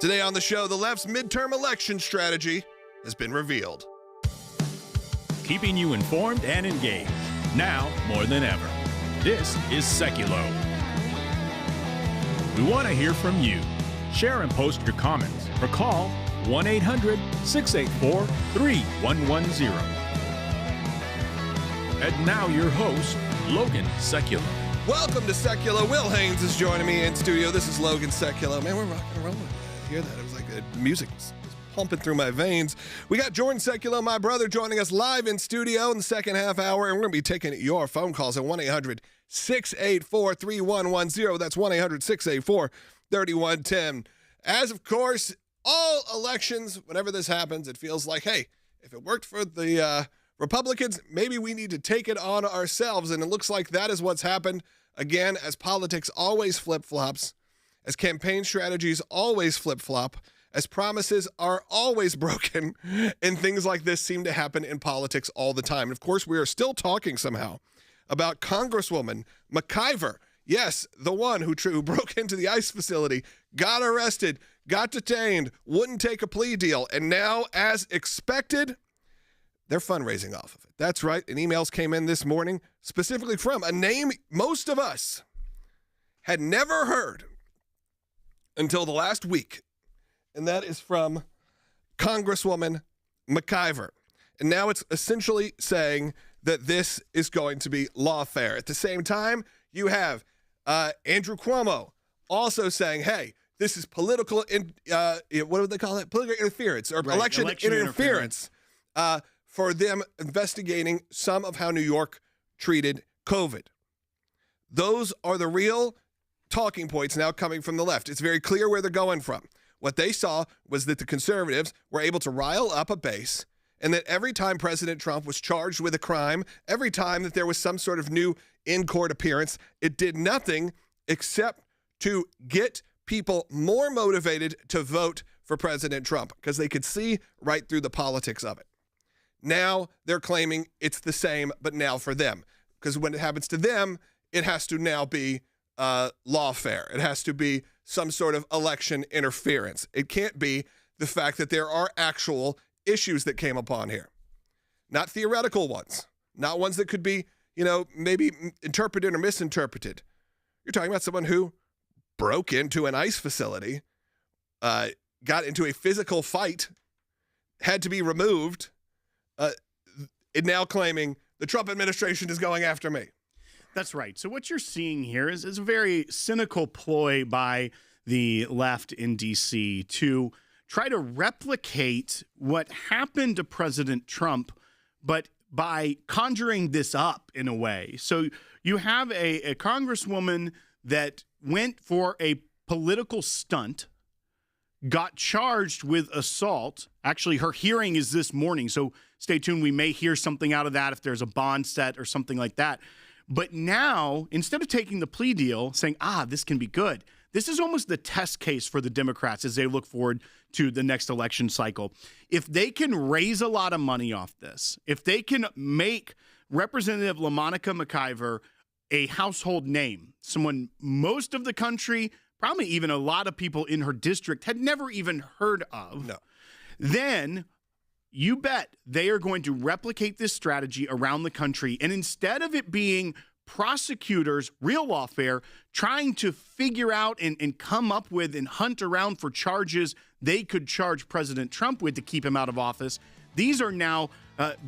Today on the show, the left's midterm election strategy has been revealed. Keeping you informed and engaged, now more than ever. This is Sekulow. We want to hear from you. Share and post your comments or call 1-800-684-3110. And now your host, Logan Sekulow. Welcome to Sekulow. Will Haynes is joining me in studio. This is Logan Sekulow. Man, we're rocking and rolling. Hear that? It was like the music was pumping through my veins. We got Jordan Sekulow, my brother, joining us live in studio in the second half hour, and we're going to be taking your phone calls at 1-800-684-3110. That's 1-800-684-3110. As of course, all elections, whenever this happens, it feels like, hey, if it worked for the Republicans, maybe we need to take it on ourselves, and it looks like that is what's happened again, as politics always flip-flops, as campaign strategies always flip-flop, as promises are always broken, and things like this seem to happen in politics all the time. And of course, we are still talking somehow about Congresswoman McIver. Yes, the one who broke into the ICE facility, got arrested, got detained, wouldn't take a plea deal, and now, as expected, they're fundraising off of it. That's right, and emails came in this morning specifically from a name most of us had never heard until the last week, and that is from Congresswoman McIver. And now it's essentially saying that this is going to be lawfare. At the same time, you have Andrew Cuomo also saying, hey, this is political, what do they call it? Political interference or right, election interference. For them investigating some of how New York treated COVID. Those are the real talking points now coming from the left. It's very clear where they're going from. What they saw was that the conservatives were able to rile up a base, and that every time President Trump was charged with a crime, every time that there was some sort of new in-court appearance, it did nothing except to get people more motivated to vote for President Trump because they could see right through the politics of it. Now they're claiming it's the same, but now for them. Because when it happens to them, it has to now be lawfare. It has to be some sort of election interference. It can't be the fact that there are actual issues that came upon here. Not theoretical ones. Not ones that could be, maybe interpreted or misinterpreted. You're talking about someone who broke into an ICE facility, got into a physical fight, had to be removed, and now claiming the Trump administration is going after me. That's right. So what you're seeing here is a very cynical ploy by the left in D.C. to try to replicate what happened to President Trump, but by conjuring this up in a way. So you have a congresswoman that went for a political stunt, got charged with assault. Actually, her hearing is this morning, so stay tuned. We may hear something out of that if there's a bond set or something like that. But now, instead of taking the plea deal, saying, this can be good, this is almost the test case for the Democrats as they look forward to the next election cycle. If they can raise a lot of money off this, if they can make Representative LaMonica McIver a household name, someone most of the country, probably even a lot of people in her district had never even heard of, then you bet they are going to replicate this strategy around the country. And instead of it being prosecutors, real lawfare, trying to figure out and come up with and hunt around for charges they could charge President Trump with to keep him out of office, these are now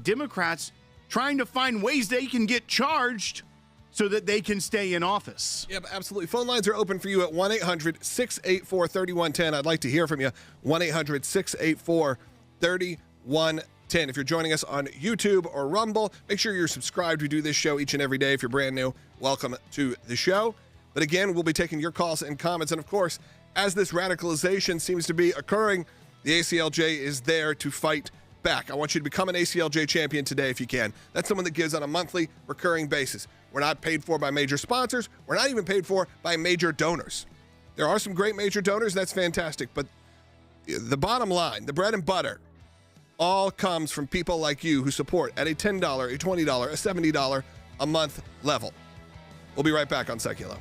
Democrats trying to find ways they can get charged so that they can stay in office. Yep, absolutely. Phone lines are open for you at 1-800-684-3110. I'd like to hear from you. 1-800-684-3110. If you're joining us on YouTube or Rumble, make sure you're subscribed. We do this show each and every day. If you're brand new, welcome to the show. But again, we'll be taking your calls and comments. And of course, as this radicalization seems to be occurring, the ACLJ is there to fight back. I want you to become an ACLJ champion today if you can. That's someone that gives on a monthly recurring basis. We're not paid for by major sponsors. We're not even paid for by major donors. There are some great major donors. That's fantastic. But the bottom line, the bread and butter, all comes from people like you who support at a $10, a $20, a $70 a month level. We'll be right back on Sekulow.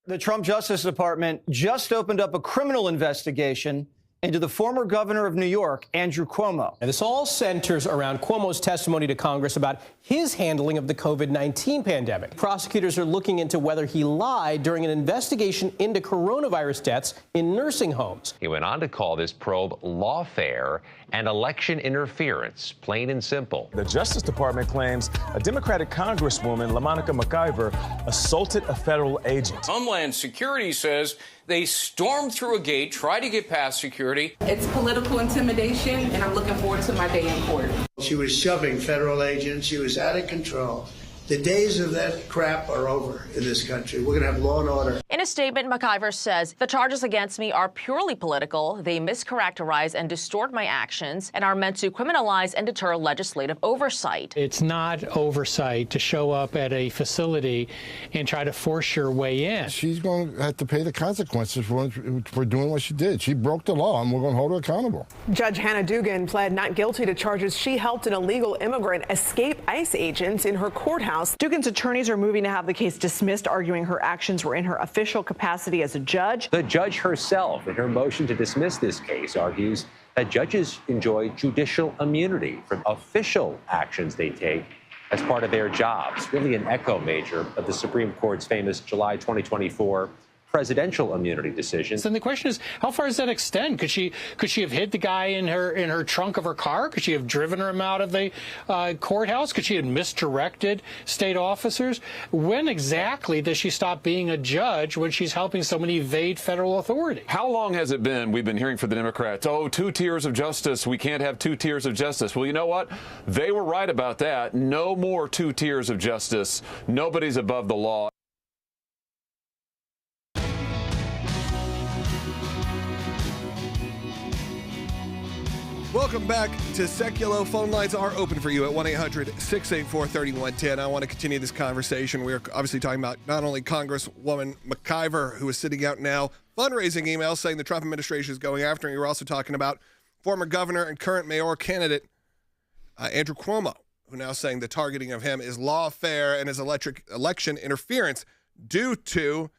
The Trump Justice Department just opened up a criminal investigation into the former governor of New York, Andrew Cuomo. And this all centers around Cuomo's testimony to Congress about his handling of the COVID-19 pandemic. Prosecutors are looking into whether he lied during an investigation into coronavirus deaths in nursing homes. He went on to call this probe lawfare and election interference, plain and simple. The Justice Department claims a Democratic Congresswoman, LaMonica McIver, assaulted a federal agent. Homeland Security says they stormed through a gate, tried to get past security. It's political intimidation, and I'm looking forward to my day in court. She was shoving federal agents. She was out of control. The days of that crap are over in this country. We're going to have law and order. In a statement, McIver says, the charges against me are purely political. They mischaracterize and distort my actions and are meant to criminalize and deter legislative oversight. It's not oversight to show up at a facility and try to force your way in. She's going to have to pay the consequences for doing what she did. She broke the law, and we're going to hold her accountable. Judge Hannah Dugan pled not guilty to charges she helped an illegal immigrant escape ICE agents in her courthouse. Dugan's attorneys are moving to have the case dismissed, arguing her actions were in her official capacity as a judge. The judge herself, in her motion to dismiss this case, argues that judges enjoy judicial immunity from official actions they take as part of their jobs, really an echo major of the Supreme Court's famous July 2024 presidential immunity decisions. And the question is, how far does that extend? Could she have hid the guy in her trunk of her car? Could she have driven him out of the courthouse? Could she have misdirected state officers? When exactly does she stop being a judge when she's helping somebody evade federal authority? How long has it been we've been hearing from the Democrats, oh, 2 tiers of justice, we can't have 2 tiers of justice. Well, you know what? They were right about that. No more 2 tiers of justice. Nobody's above the law. Welcome back to Sekulow. Phone lines are open for you at 1-800-684-3110. I want to continue this conversation. We're obviously talking about not only Congresswoman McIver, who is sitting out now fundraising emails saying the Trump administration is going after him. You're also talking about former governor and current mayoral candidate Andrew Cuomo, who now saying the targeting of him is lawfare and is election interference due to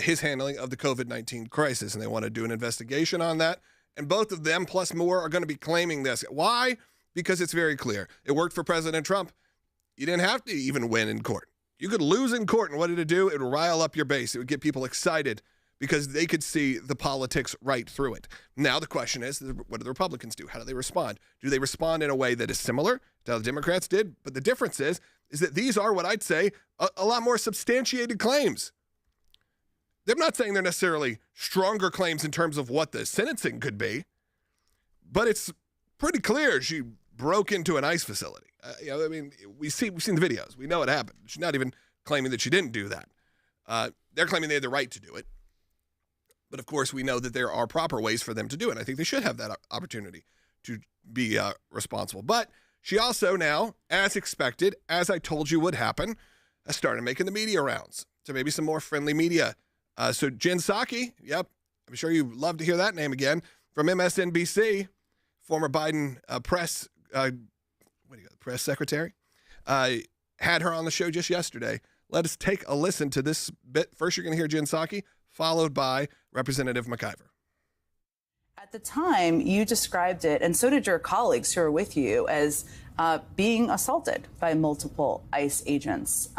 his handling of the COVID-19 crisis. And they want to do an investigation on that. And both of them, plus more, are going to be claiming this. Why? Because it's very clear. It worked for President Trump. You didn't have to even win in court. You could lose in court, and what did it do? It would rile up your base. It would get people excited because they could see the politics right through it. Now the question is, what do the Republicans do? How do they respond? Do they respond in a way that is similar to how the Democrats did? But the difference is that these are what I'd say a lot more substantiated claims. I'm not saying they're necessarily stronger claims in terms of what the sentencing could be, but it's pretty clear she broke into an ICE facility. I mean, we've seen the videos. We know it happened. She's not even claiming that she didn't do that. They're claiming they had the right to do it. But, of course, we know that there are proper ways for them to do it. I think they should have that opportunity to be responsible. But she also now, as expected, as I told you would happen, has started making the media rounds. So maybe some more friendly media. So Jen Psaki, yep, I'm sure you love to hear that name again, from MSNBC, former Biden press secretary, had her on the show just yesterday. Let us take a listen to this bit. First, you're going to hear Jen Psaki, followed by Representative McIver. At the time, you described it, and so did your colleagues who are with you, as being assaulted by multiple ICE agents.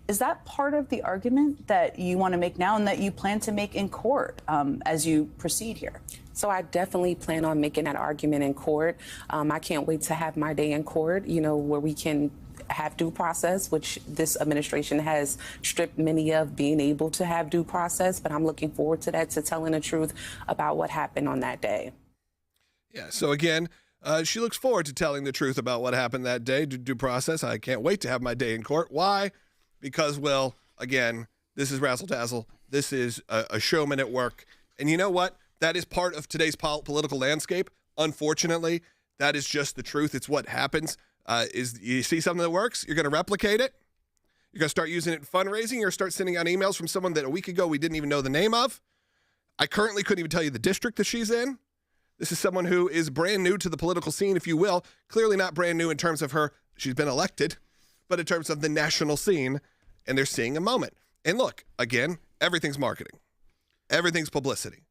Is that part of the argument that you want to make now and that you plan to make in court as you proceed here? So I definitely plan on making that argument in court. I can't wait to have my day in court, where we can have due process, which this administration has stripped many of being able to have due process. But I'm looking forward to that, to telling the truth about what happened on that day. Yeah, so again, she looks forward to telling the truth about what happened that day, due process. I can't wait to have my day in court. Why? Because, well, again, this is razzle-dazzle. This is a showman at work. And you know what? That is part of today's political landscape. Unfortunately, that is just the truth. It's what happens. Is you see something that works, you're going to replicate it. You're going to start using it in fundraising. Or start sending out emails from someone that a week ago we didn't even know the name of. I currently couldn't even tell you the district that she's in. This is someone who is brand new to the political scene, if you will. Clearly not brand new in terms of she's been elected, but in terms of the national scene, and they're seeing a moment. And look, again, everything's marketing. Everything's publicity.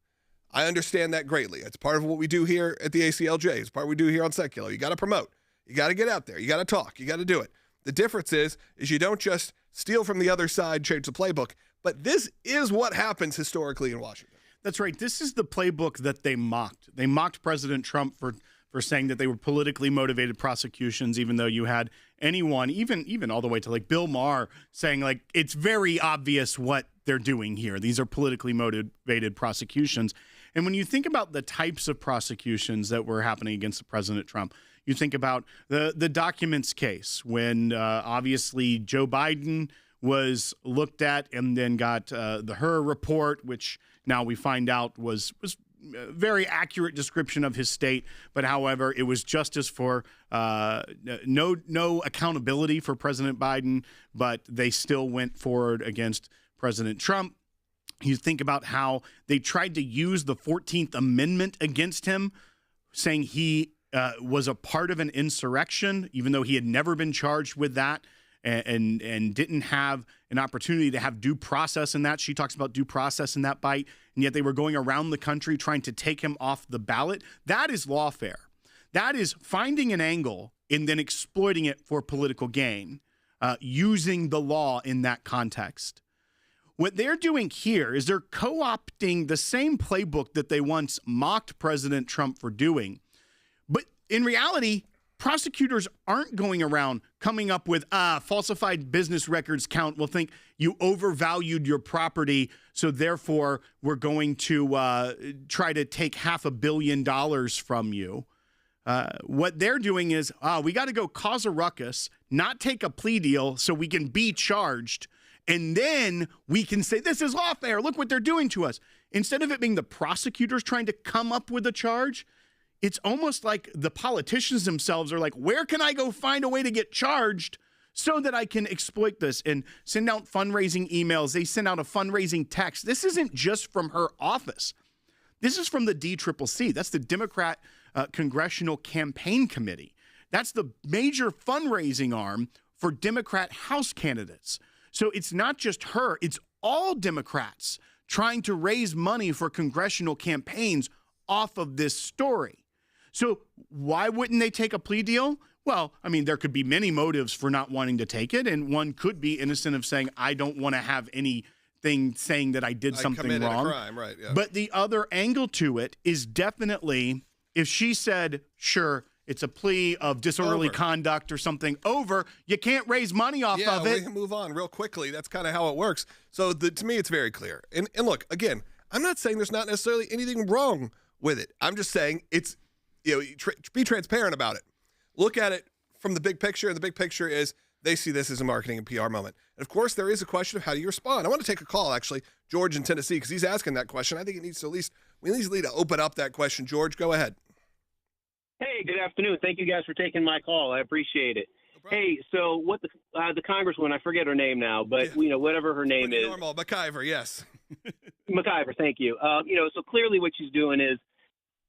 I understand that greatly. It's part of what we do here at the ACLJ. It's part of what we do here on Sekulow. You got to promote. You got to get out there. You got to talk. You got to do it. The difference is you don't just steal from the other side, change the playbook. But this is what happens historically in Washington. That's right. This is the playbook that they mocked. They mocked President Trump for saying that they were politically motivated prosecutions, even though you had anyone, even all the way to like Bill Maher, saying like it's very obvious what they're doing here. These are politically motivated prosecutions. And when you think about the types of prosecutions that were happening against President Trump, you think about the documents case when obviously Joe Biden was looked at and then got the Hur report, which now we find out was a very accurate description of his state. But however, it was justice for no accountability for President Biden, but they still went forward against President Trump. You think about how they tried to use the 14th Amendment against him, saying he was a part of an insurrection, even though he had never been charged with that and didn't have an opportunity to have due process in that. She talks about due process in that bite, and yet they were going around the country trying to take him off the ballot. That is lawfare. That is finding an angle and then exploiting it for political gain, using the law in that context. What they're doing here is they're co-opting the same playbook that they once mocked President Trump for doing. But in reality, prosecutors aren't going around coming up with falsified business records count. We'll think you overvalued your property, so therefore we're going to try to take $500 million from you. What they're doing is, we got to go cause a ruckus, not take a plea deal so we can be charged. And then we can say, this is lawfare. Look what they're doing to us. Instead of it being the prosecutors trying to come up with a charge, it's almost like the politicians themselves are like, where can I go find a way to get charged so that I can exploit this and send out fundraising emails? They send out a fundraising text. This isn't just from her office. This is from the DCCC. That's the Democrat Congressional Campaign Committee. That's the major fundraising arm for Democrat House candidates. So it's not just her, it's all Democrats trying to raise money for congressional campaigns off of this story. So why wouldn't they take a plea deal? Well, I mean, there could be many motives for not wanting to take it, and one could be innocent of saying, I don't want to have anything saying that I did something wrong. A crime, right, yeah. But the other angle to it is definitely, if she said, sure, it's a plea of disorderly conduct or something over, you can't raise money off of it. We can move on real quickly. That's kind of how it works. So to me, it's very clear. And look, again, I'm not saying there's not necessarily anything wrong with it. I'm just saying it's, be transparent about it. Look at it from the big picture. And the big picture is they see this as a marketing and PR moment. And of course, there is a question of how do you respond? I want to take a call, actually, George in Tennessee, because he's asking that question. I think it needs to we at least need to open up that question. George, go ahead. Hey, good afternoon. Thank you guys for taking my call. I appreciate it. Hey, so what the Congresswoman, I forget her name now, but whatever her name is. Normal, McIver, yes. McIver, thank you. So clearly what she's doing is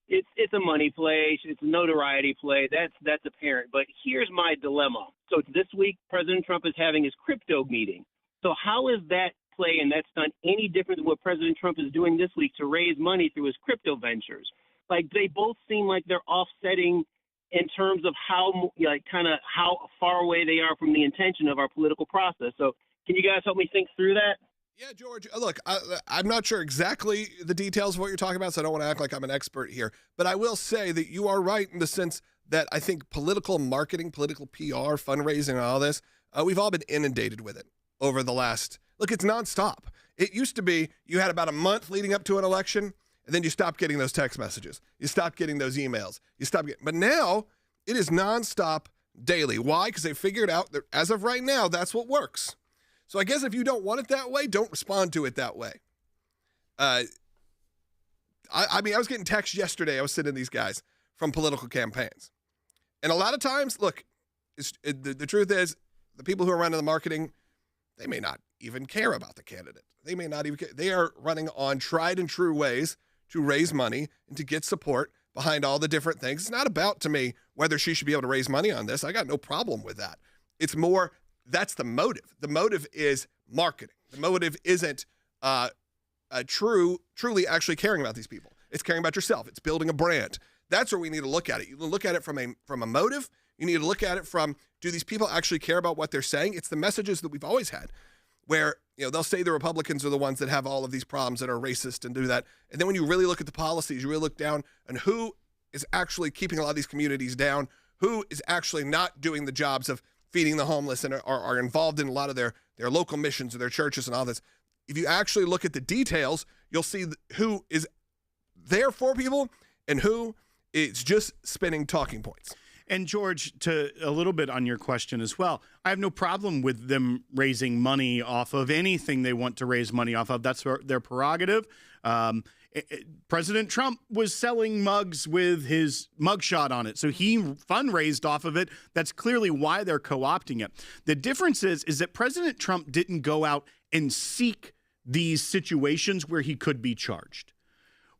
it's a money play, it's a notoriety play. That's apparent. But here's my dilemma. So this week, President Trump is having his crypto meeting. So how is that play and that stunt any different than what President Trump is doing this week to raise money through his crypto ventures? Like, they both seem like they're offsetting in terms of how far away they are from the intention of our political process. So can you guys help me think through that? Yeah, George, look, I'm not sure exactly the details of what you're talking about, so I don't want to act like I'm an expert here. But I will say that you are right in the sense that I think political marketing, political PR, fundraising, and all this, we've all been inundated with it over the last, look, it's nonstop. It used to be you had about a month leading up to an election, and then you stop getting those text messages. You stop getting those emails. But now it is nonstop daily. Why? Because they figured out that as of right now, that's what works. So I guess if you don't want it that way, don't respond to it that way. I was getting texts yesterday. I was sending these guys from political campaigns. And a lot of times, look, the truth is the people who are running the marketing, they may not even care about the candidate. They may not even care. They are running on tried and true ways to raise money and to get support behind all the different things. It's not about, to me, whether she should be able to raise money on this. I got no problem with that. It's more, that's the motive. The motive is marketing. The motive isn't truly actually caring about these people. It's caring about yourself. It's building a brand. That's where we need to look at it. You look at it from a motive. You need to look at it from, do these people actually care about what they're saying? It's the messages that we've always had, where they'll say the Republicans are the ones that have all of these problems that are racist and do that. And then when you really look at the policies, you really look down on who is actually keeping a lot of these communities down, who is actually not doing the jobs of feeding the homeless and are involved in a lot of their local missions or their churches and all this. If you actually look at the details, you'll see who is there for people and who is just spinning talking points. And George, to a little bit on your question as well, I have no problem with them raising money off of anything they want to raise money off of. That's their prerogative. President Trump was selling mugs with his mugshot on it, so he fundraised off of it. That's clearly why they're co-opting it. The difference is that President Trump didn't go out and seek these situations where he could be charged.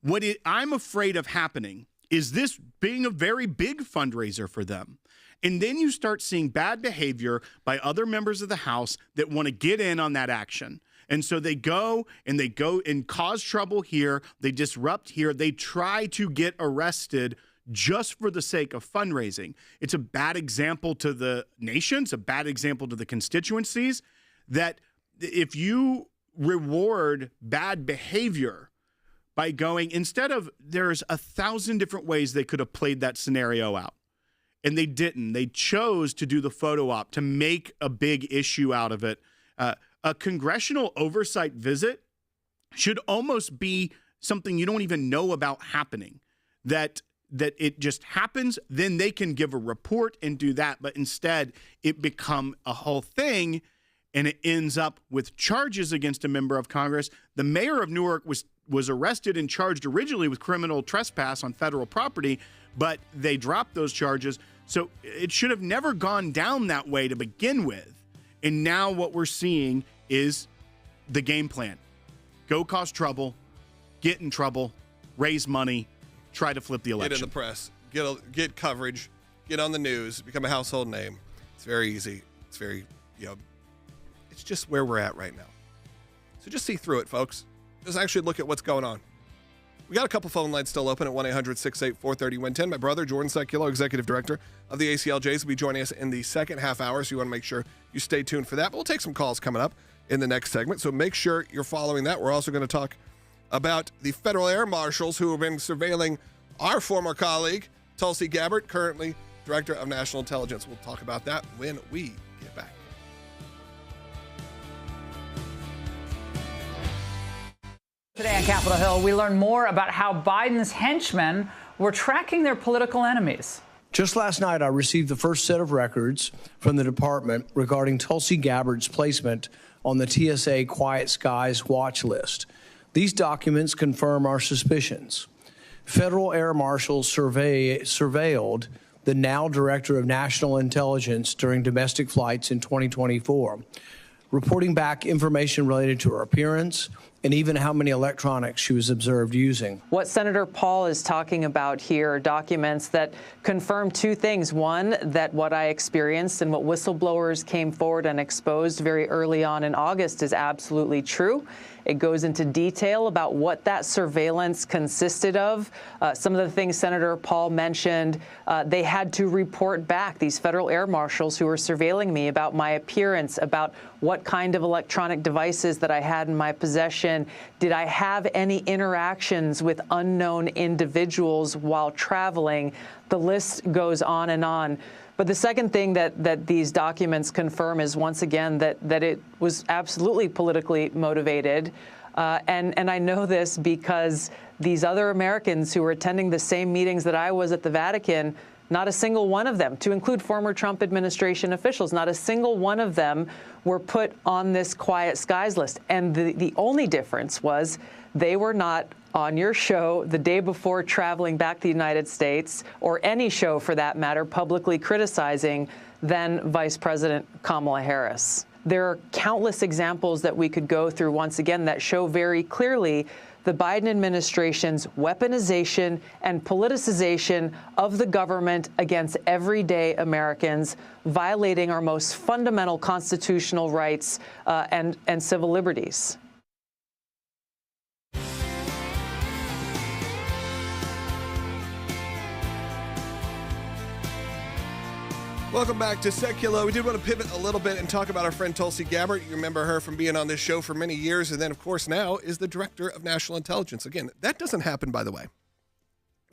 What I'm afraid of happening is this being a very big fundraiser for them. And then you start seeing bad behavior by other members of the House that want to get in on that action. And so they go and cause trouble here. They disrupt here. They try to get arrested just for the sake of fundraising. It's a bad example to the nation. It's a bad example to the constituencies that if you reward bad behavior by going, instead of, there's 1,000 different ways they could have played that scenario out. And they didn't. They chose to do the photo op, to make a big issue out of it. A congressional oversight visit should almost be something you don't even know about happening. That it just happens, then they can give a report and do that. But instead, it become a whole thing, and it ends up with charges against a member of Congress. The mayor of Newark was arrested and charged originally with criminal trespass on federal property, but they dropped those charges. So it should have never gone down that way to begin with. And now what we're seeing is the game plan. Go cause trouble, get in trouble, raise money, try to flip the election. Get in the press, get coverage, get on the news, become a household name. It's very easy. It's very, it's just where we're at right now. So just see through it, folks. Just actually look at what's going on. We got a couple phone lines still open at 1-800-684-30-10. My brother, Jordan Sekulow, Executive Director of the ACLJs, will be joining us in the second half hour, so you want to make sure you stay tuned for that. But we'll take some calls coming up in the next segment, so make sure you're following that. We're also going to talk about the federal air marshals who have been surveilling our former colleague, Tulsi Gabbard, currently Director of National Intelligence. We'll talk about that when we get back. Today on Capitol Hill, we learn more about how Biden's henchmen were tracking their political enemies. Just last night, I received the first set of records from the department regarding Tulsi Gabbard's placement on the TSA Quiet Skies watch list. These documents confirm our suspicions. Federal air marshals surveilled the now Director of National Intelligence during domestic flights in 2024, reporting back information related to her appearance and even how many electronics she was observed using. What Senator Paul is talking about here are documents that confirm two things. One, that what I experienced and what whistleblowers came forward and exposed very early on in August is absolutely true. It goes into detail about what that surveillance consisted of. Some of the things Senator Paul mentioned, they had to report back, these federal air marshals who were surveilling me, about my appearance, about what kind of electronic devices that I had in my possession. Did I have any interactions with unknown individuals while traveling? The list goes on and on. But the second thing that these documents confirm is, once again, that it was absolutely politically motivated. And I know this because these other Americans who were attending the same meetings that I was at the Vatican, not a single one of them, to include former Trump administration officials, not a single one of them were put on this Quiet Skies list. And the only difference was they were not on your show the day before traveling back to the United States, or any show for that matter, publicly criticizing then Vice President Kamala Harris. There are countless examples that we could go through once again that show very clearly the Biden administration's weaponization and politicization of the government against everyday Americans, violating our most fundamental constitutional rights and civil liberties. Welcome back to Sekulow. We did want to pivot a little bit and talk about our friend Tulsi Gabbard. You remember her from being on this show for many years, and then, of course, now is the Director of National Intelligence. Again, that doesn't happen, by the way,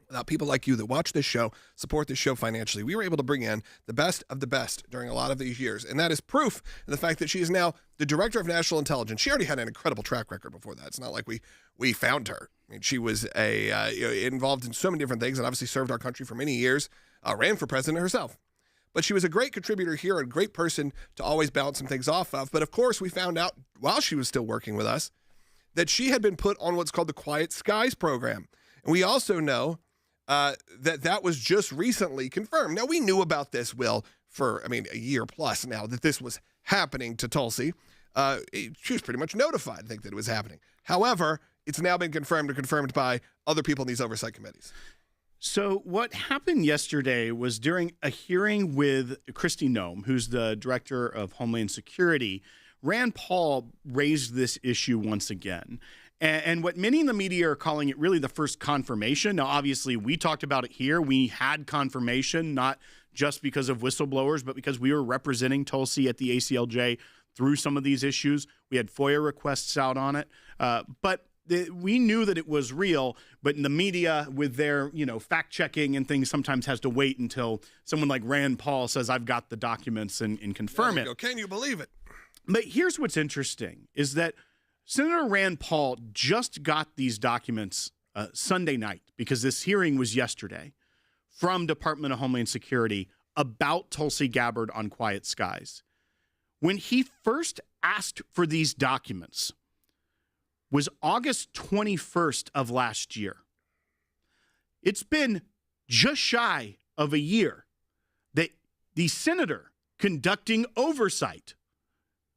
without people like you that watch this show, support this show financially. We were able to bring in the best of the best during a lot of these years, and that is proof in the fact that she is now the Director of National Intelligence. She already had an incredible track record before that. It's not like we found her. I mean, she was involved in so many different things and obviously served our country for many years, ran for president herself. But she was a great contributor here, a great person to always bounce some things off of. But of course, we found out while she was still working with us that she had been put on what's called the Quiet Skies program. And we also know that was just recently confirmed. Now, we knew about this, Will, for, a year plus now that this was happening to Tulsi. She was pretty much notified, I think, that it was happening. However, it's now been confirmed by other people in these oversight committees. So what happened yesterday was during a hearing with Kristi Noem, who's the Director of Homeland Security, Rand Paul raised this issue once again. And what many in the media are calling it really the first confirmation. Now, obviously, we talked about it here. We had confirmation, not just because of whistleblowers, but because we were representing Tulsi at the ACLJ through some of these issues. We had FOIA requests out on it. We knew that it was real, but in the media with their, fact checking and things sometimes has to wait until someone like Rand Paul says, I've got the documents and confirm it. Can you believe it? But here's what's interesting is that Senator Rand Paul just got these documents Sunday night because this hearing was yesterday from Department of Homeland Security about Tulsi Gabbard on Quiet Skies. When he first asked for these documents was August 21st of last year. It's been just shy of a year that the senator conducting oversight,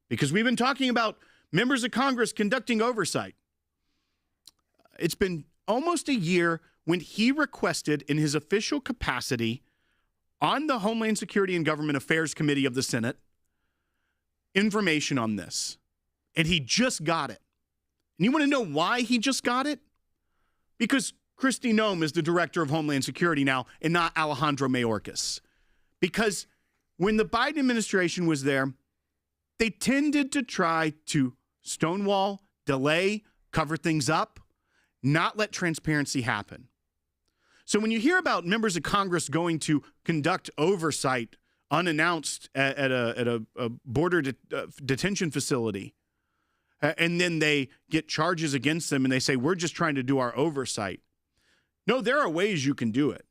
because we've been talking about members of Congress conducting oversight. It's been almost a year when he requested in his official capacity on the Homeland Security and Government Affairs Committee of the Senate information on this. And he just got it. And you want to know why he just got it? Because Kristi Noem is the Director of Homeland Security now and not Alejandro Mayorkas. Because when the Biden administration was there, they tended to try to stonewall, delay, cover things up, not let transparency happen. So when you hear about members of Congress going to conduct oversight unannounced at a border detention facility, and then they get charges against them and they say, we're just trying to do our oversight. No, there are ways you can do it.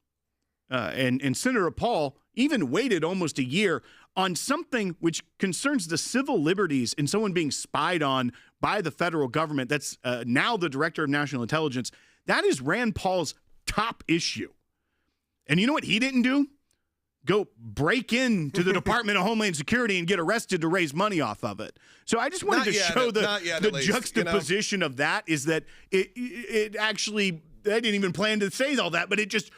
And Senator Paul even waited almost a year on something which concerns the civil liberties and someone being spied on by the federal government. That's now the Director of National Intelligence. That is Rand Paul's top issue. And you know what he didn't do? Go break into the Department of Homeland Security and get arrested to raise money off of it. So I just wanted to show the juxtaposition of that is that it actually, I didn't even plan to say all that, but it just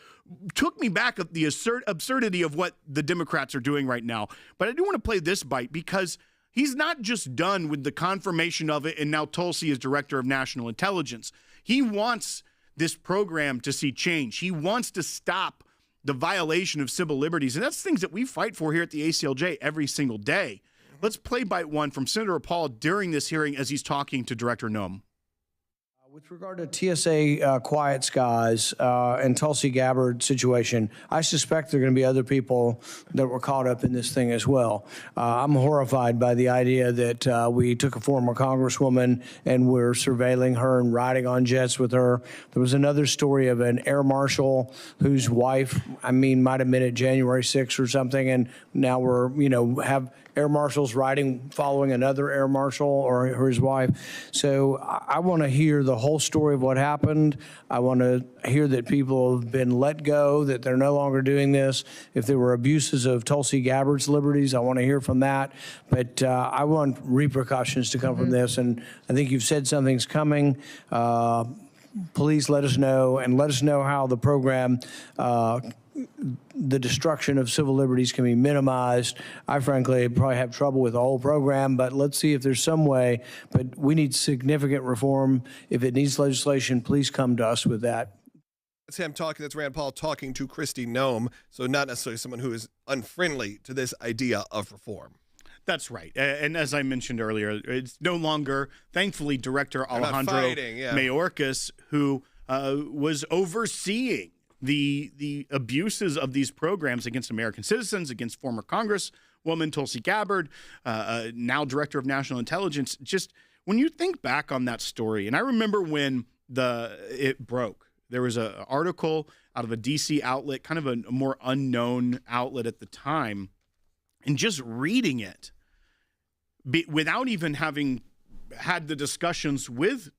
took me back at the absurdity of what the Democrats are doing right now. But I do want to play this bite because he's not just done with the confirmation of it and now Tulsi is Director of National Intelligence. He wants this program to see change. He wants to stop the violation of civil liberties. And that's things that we fight for here at the ACLJ every single day. Let's play bite one from Senator Paul during this hearing as he's talking to Director Noem. With regard to TSA Quiet Skies and Tulsi Gabbard situation, I suspect there are going to be other people that were caught up in this thing as well. I'm horrified by the idea that we took a former congresswoman and we're surveilling her and riding on jets with her. There was another story of an air marshal whose wife, might have been at January 6th or something, and now we're, have air marshals following another air marshal or his wife. So I want to hear the whole story of what happened. I want to hear that people have been let go, that they're no longer doing this. If there were abuses of Tulsi Gabbard's liberties, I want to hear from that. But I want repercussions to come from this. And I think you've said something's coming. Please let us know, and let us know how the program, the destruction of civil liberties can be minimized. I frankly probably have trouble with the whole program, but let's see if there's some way. But we need significant reform. If it needs legislation, please come to us with that. That's him talking. That's Rand Paul talking to Kristi Noem. So not necessarily someone who is unfriendly to this idea of reform. That's right. And as I mentioned earlier, it's no longer, thankfully, Director Alejandro Mayorkas, who was overseeing the abuses of these programs against American citizens, against former Congresswoman Tulsi Gabbard, now Director of National Intelligence. Just when you think back on that story, and I remember when it broke, there was an article out of a D.C. outlet, kind of a more unknown outlet at the time, and just reading it without even having had the discussions with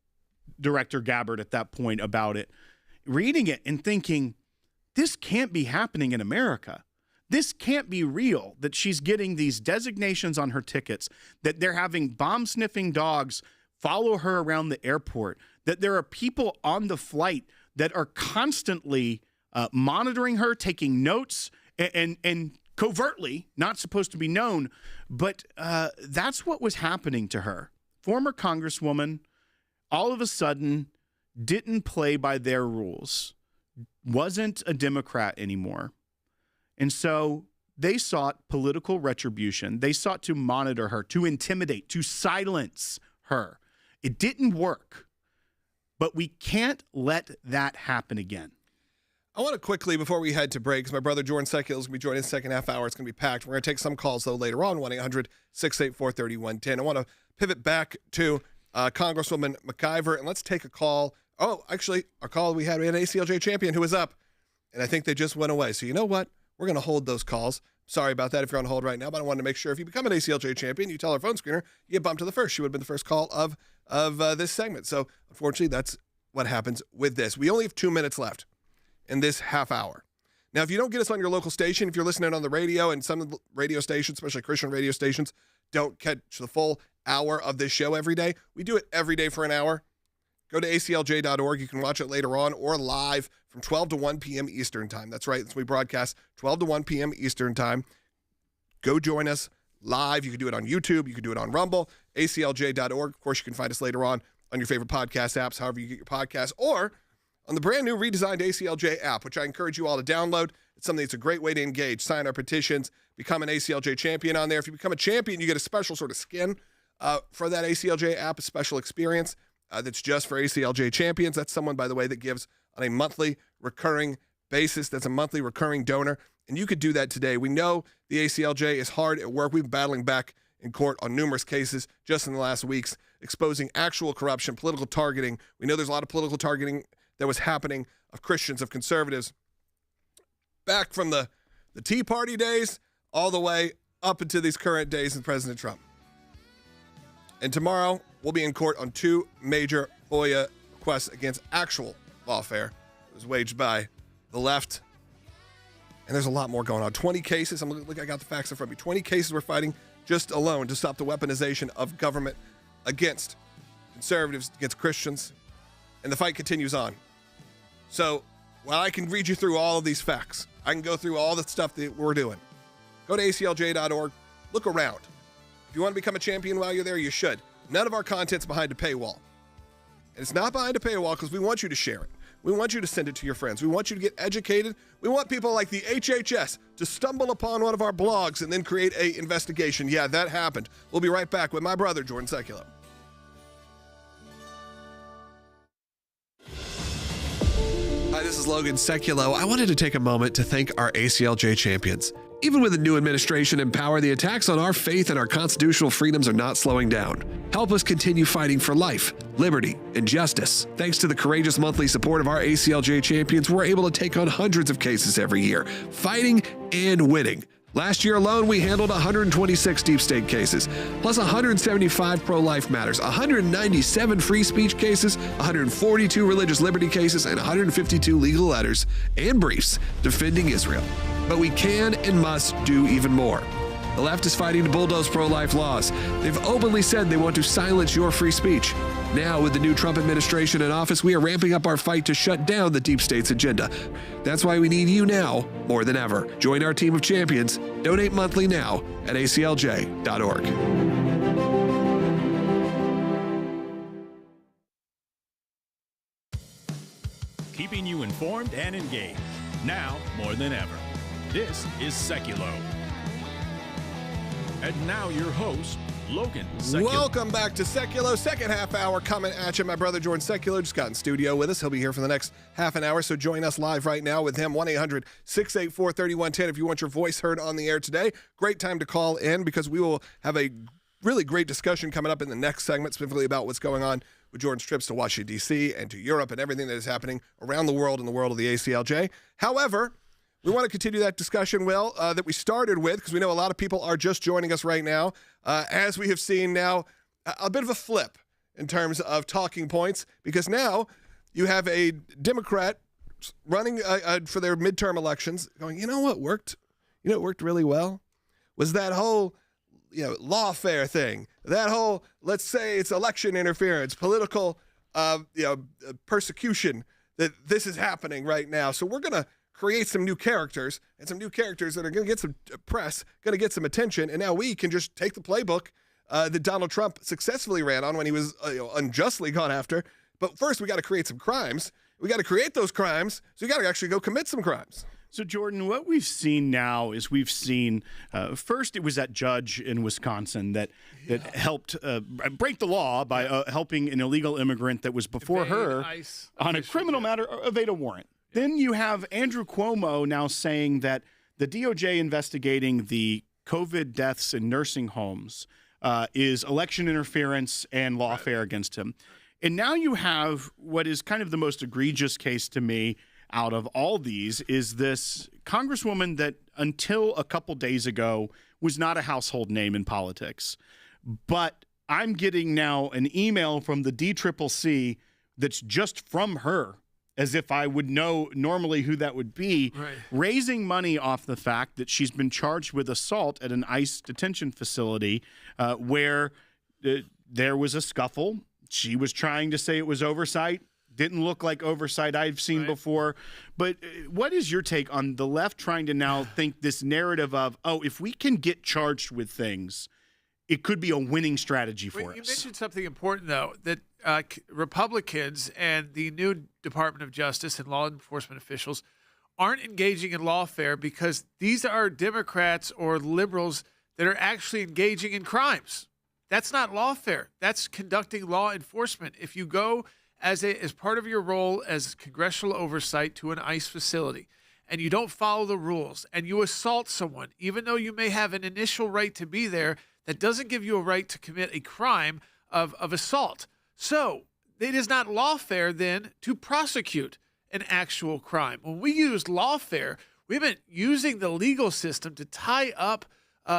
Director Gabbard at that point about it, reading it and thinking, this can't be happening in America. This can't be real, that she's getting these designations on her tickets, that they're having bomb-sniffing dogs follow her around the airport, that there are people on the flight that are constantly monitoring her, taking notes, and covertly, not supposed to be known, but that's what was happening to her. Former Congresswoman, all of a sudden, didn't play by their rules, wasn't a Democrat anymore. And so they sought political retribution. They sought to monitor her, to intimidate, to silence her. It didn't work, but we can't let that happen again. I want to quickly, before we head to break, because my brother Jordan Sekulow is going to be joining the second half hour. It's going to be packed. We're going to take some calls, though, later on, 1-800-684-3110. I want to pivot back to Congresswoman McIver, and let's take a call. Oh, actually, our call we had an ACLJ champion who was up, and I think they just went away. So you know what? We're going to hold those calls. Sorry about that if you're on hold right now, but I wanted to make sure if you become an ACLJ champion, you tell our phone screener, you get bumped to the first. She would have been the first call of this segment. So unfortunately, that's what happens with this. We only have 2 minutes left in this half hour. Now, if you don't get us on your local station, if you're listening on the radio, and some of the radio stations, especially Christian radio stations, don't catch the full hour of this show every day, we do it every day for an hour. Go to aclj.org. You can watch it later on or live from 12 to 1 p.m. Eastern time. That's right. We broadcast 12 to 1 p.m. Eastern time. Go join us live. You can do it on YouTube. You can do it on Rumble, aclj.org. Of course, you can find us later on your favorite podcast apps, however you get your podcasts, or on the brand new redesigned ACLJ app, which I encourage you all to download. It's something that's a great way to engage, sign our petitions, become an ACLJ champion on there. If you become a champion, you get a special sort of skin for that ACLJ app, a special experience that's just for ACLJ champions. That's someone, by the way, that gives on a monthly recurring basis. That's a monthly recurring donor, and you could do that today. We know the ACLJ is hard at work. We've been battling back in court on numerous cases just in the last weeks, exposing actual corruption, political targeting. We know there's a lot of political targeting that was happening of Christians, of conservatives, back from the Tea Party days all the way up into these current days of President Trump. And tomorrow, we'll be in court on 2 major FOIA requests against actual lawfare. It was waged by the left. And there's a lot more going on. 20 cases. I got the facts in front of me. 20 cases we're fighting just alone to stop the weaponization of government against conservatives, against Christians. And the fight continues on. So while I can read you through all of these facts, I can go through all the stuff that we're doing. Go to aclj.org. Look around. If you want to become a champion while you're there, you should. None of our content's behind a paywall. And it's not behind a paywall because we want you to share it. We want you to send it to your friends. We want you to get educated. We want people like the HHS to stumble upon one of our blogs and then create an investigation. Yeah, that happened. We'll be right back with my brother, Jordan Sekulow. Hi, this is Logan Sekulow. I wanted to take a moment to thank our ACLJ champions. Even with a new administration in power, the attacks on our faith and our constitutional freedoms are not slowing down. Help us continue fighting for life, liberty, and justice. Thanks to the courageous monthly support of our ACLJ champions, we're able to take on hundreds of cases every year, fighting and winning. Last year alone, we handled 126 deep state cases, plus 175 pro-life matters, 197 free speech cases, 142 religious liberty cases, and 152 legal letters and briefs defending Israel. But we can and must do even more. The left is fighting to bulldoze pro-life laws. They've openly said they want to silence your free speech. Now, with the new Trump administration in office, we are ramping up our fight to shut down the deep state's agenda. That's why we need you now more than ever. Join our team of champions. Donate monthly now at aclj.org. Keeping you informed informed and engaged. Now more than ever. This is Sekulow. And now your host, Logan Sekulow. Welcome back to Sekulow. Second half hour coming at you. My brother Jordan Sekulow just got in studio with us. He'll be here for the next half an hour, so join us live right now with him. 1-800-684-3110 if you want your voice heard on the air today. Great time to call in because we will have a really great discussion coming up in the next segment, specifically about what's going on with Jordan's trips to Washington, D.C. and to Europe and everything that is happening around the world in the world of the ACLJ. However, we want to continue that discussion, Will, that we started with, because we know a lot of people are just joining us right now, as we have seen now a bit of a flip in terms of talking points, because now you have a Democrat running for their midterm elections going, you know what worked? You know what worked really well? Was that whole lawfare thing, that whole, let's say it's election interference, political, persecution, that this is happening right now. So we're going to create some new characters, and some new characters that are going to get some press, going to get some attention, and now we can just take the playbook that Donald Trump successfully ran on when he was unjustly gone after. But first, we got to create some crimes. We got to create those crimes, so you got to actually go commit some crimes. So, Jordan, what we've seen now is first it was that judge in Wisconsin that helped break the law by helping an illegal immigrant that was before her on a criminal matter evade a warrant. Yeah. Then you have Andrew Cuomo now saying that the DOJ investigating the COVID deaths in nursing homes is election interference and lawfare against him. And now you have what is kind of the most egregious case to me out of all these is this congresswoman that until a couple days ago was not a household name in politics. But I'm getting now an email from the DCCC that's just from her, as if I would know normally who that would be, raising money off the fact that she's been charged with assault at an ICE detention facility where there was a scuffle. She was trying to say it was oversight. Didn't look like oversight I've seen before. But what is your take on the left trying to now think this narrative of, if we can get charged with things, it could be a winning strategy for us? You mentioned something important, though, that Republicans and the new Department of Justice and law enforcement officials aren't engaging in lawfare because these are Democrats or liberals that are actually engaging in crimes. That's not lawfare. That's conducting law enforcement. If you go as part of your role as congressional oversight to an ICE facility, and you don't follow the rules, and you assault someone, even though you may have an initial right to be there, that doesn't give you a right to commit a crime of assault. So it is not lawfare then to prosecute an actual crime. When we use lawfare, we've been using the legal system to tie up